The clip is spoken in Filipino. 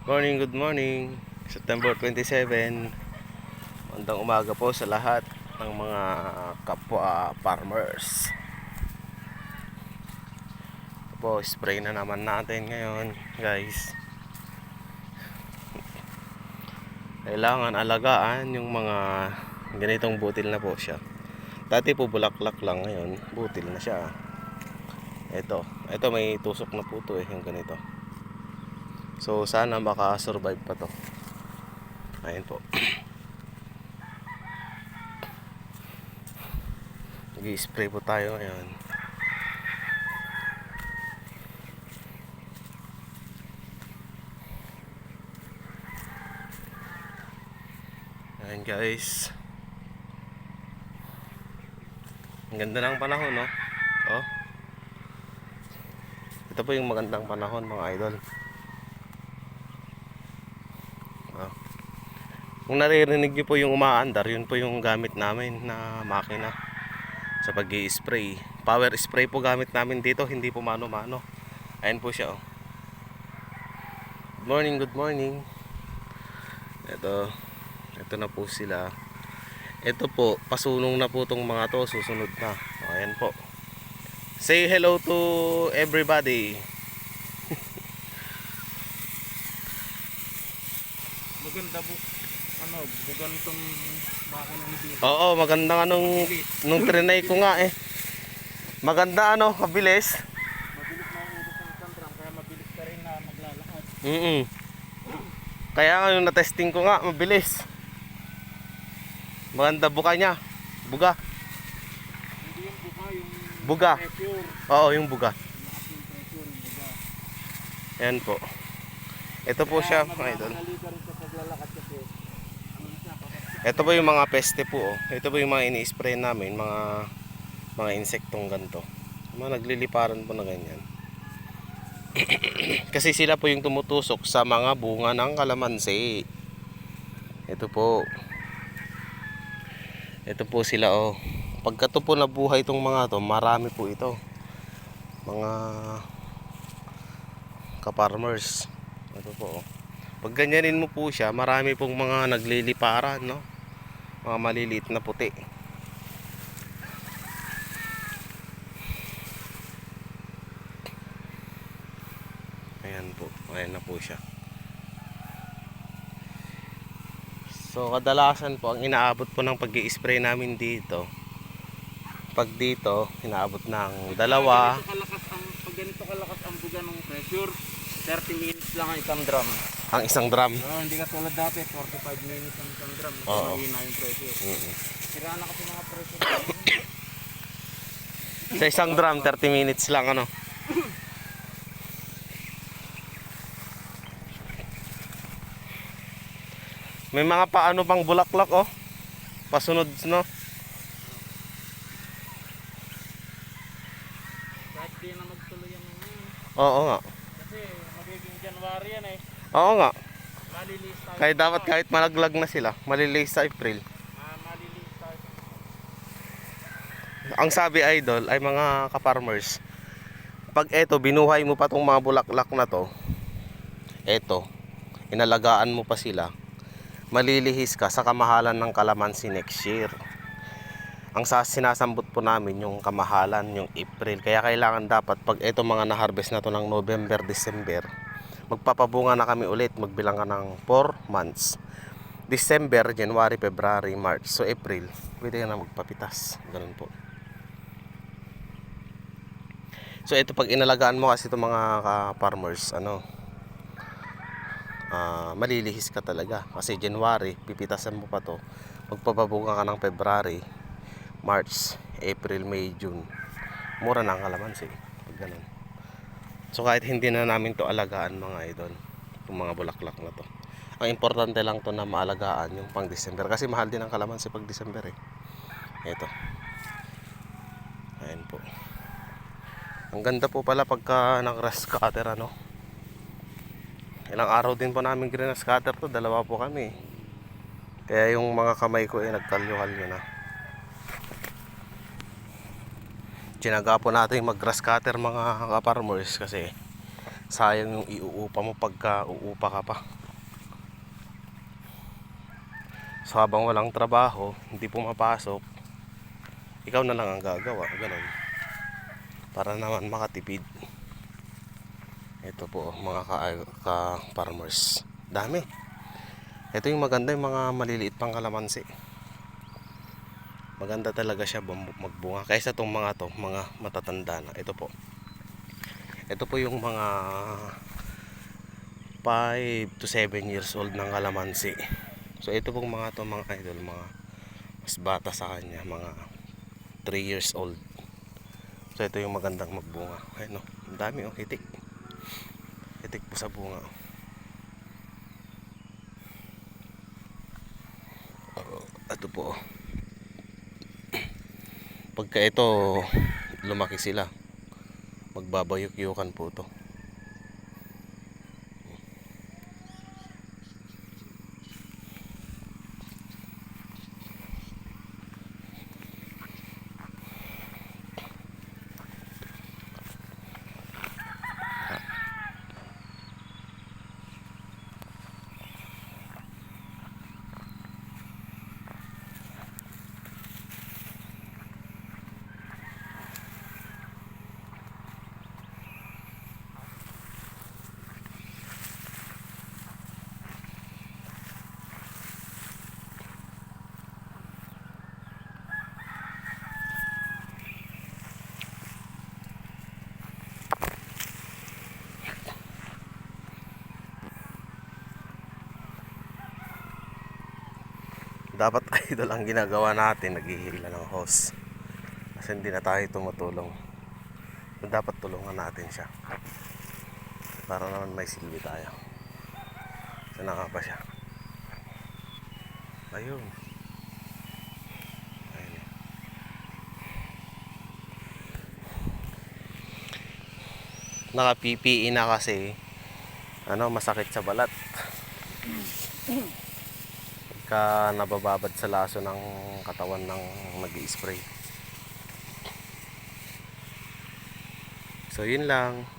Good morning. September 27. Magandang umaga po sa lahat ng mga kapwa farmers. Po, spray na naman natin ngayon, guys. Kailangan alagaan yung mga ganitong butil na po siya. Dati po bulaklak lang, ngayon butil na siya. Ito may tusok na po to yung ganito. So sana maka-survive pa to. Ayan po. Nag-i-spray po tayo ngayon. Ayan guys. Ang ganda ng panahon, no? Oh. Ito po yung magandang panahon, mga idol. Oh. Kung naririnig niyo po yung umaandar, yun po yung gamit namin na makina sa pag-i-spray. Power spray po gamit namin dito, hindi po mano-mano. Ayan po siya, oh. Good morning. Ito na po sila. Ito po, pasunong na po tong mga to, susunod na. Ayan po. Say hello to everybody. Maganda po. Bugan tong makina ni Bill. Oo, magandang nung trinay ko nga eh. Maganda mabilis. Mabilis na ang ulos ng kantram, kaya mabilis ka rin na maglalakad. Kaya nga yung na-testing ko nga, mabilis. Maganda buka niya. Buga. Hindi yung buka, yung Buga. pressure. Oo, yung buga. Malakas yung pressure, yung buga. Ayan po. Ito po siya, mga idol. Madali ka rin sa paglalakad kasi. Ano na siya, papat. Ito po yung mga peste po, oh. Ito po yung mga ini-spray namin, mga insektong ganito. Mga nagliliparan po na ganyan. Kasi sila po yung tumutusok sa mga bunga ng kalamansi. Ito po. Ito po sila, oh. Pagka to po nabuhay itong mga to, marami po ito. Mga ka-farmers. Ito po, oh. Pag ganyanin mo po siya, marami pong mga nagliliparan, no? Mga maliliit na puti. Ayan po, ayan na po siya. So kadalasan po ang inaabot po ng pag-i-spray namin dito, pag dito inaabot ng dalawa. Pag ganito kalakas ang buga ng pressure, 30 minutes lang ang isang drum. Ang isang drum. Hindi ka tulad dati, 45 minutes ang isang drum. Oo. Mahina yung pressure. Sira na kasi mga pressure. Sa isang drum 30 minutes lang May mga paano pang bulaklak, oh. Pasunod, no? Kahit di na magtuloy yan ngayon. Oo nga. Kasi magiging January yan eh. Oo nga. Malilis tayo. Kahit dapat kahit malaglag na sila, malilis sa April. Malilis tayo. Ang sabi, idol, ay mga ka-farmers, pag eto binuhay mo pa tong mga bulaklak na to, eto, inalagaan mo pa sila, malilihis ka sa kamahalan ng kalamansi next year. Ang sinasambot po namin yung kamahalan, yung April. Kaya kailangan dapat pag eto mga na-harvest na to ng November, December, magpapabunga na kami ulit, magbilang ka ng 4 months. December, January, February, March. So April, pwede ka na magpapitas. Ganun po. So ito pag inalagaan mo kasi itong mga farmers, malilihis ka talaga. Kasi January, pipitasan mo pa to. Magpapabunga ka ng February, March, April, May, June. Mura na ang kalamansi. Pag ganun. So kahit hindi na namin to alagaan, mga idol, itong mga bulaklak na to, ang importante lang to na maalagaan yung pang December. Kasi mahal din ang kalamansi pag December eh. Ito. Ayan po. Ang ganda po pala pagka nag-grass cutter, Ilang araw din po namin grass cutter to, dalawa po kami. Kaya yung mga kamay ko nagkalyo-kalyo na. Tinaga po natin mag-grass cutter, mga ka-farmers, kasi sayang yung iuupa mo pagka uupa ka pa. So habang walang trabaho, hindi pumapasok, ikaw na lang ang gagawa, ganun. Para naman makatipid. Ito po mga ka-farmers. Dami. Ito yung maganda, yung mga maliliit pang kalamansi. Maganda talaga siya magbunga. Kaysa itong mga to, mga matatanda na. Ito po. Ito po yung mga 5 to 7 years old ng kalamansi. So ito pong mga to, mga idol, mga mas bata sa kanya, mga 3 years old. So ito yung magandang magbunga. Ayun, no? Ang dami, oh, hitik. Hitik po sa bunga. Ito po. Pagka ito lumaki sila, magbabayok-yukan po ito. Dapat idol ang ginagawa natin, naghihila ng hose. Kasi hindi na tayo tumutulong. Dapat tulungan natin siya. Para naman may silbi tayo. Sana nga ba siya? Ayun. Ayun. Naka-PPE na kasi masakit sa balat. Pagka nabababad sa laso ng katawan ng nag-i-spray. So yun lang.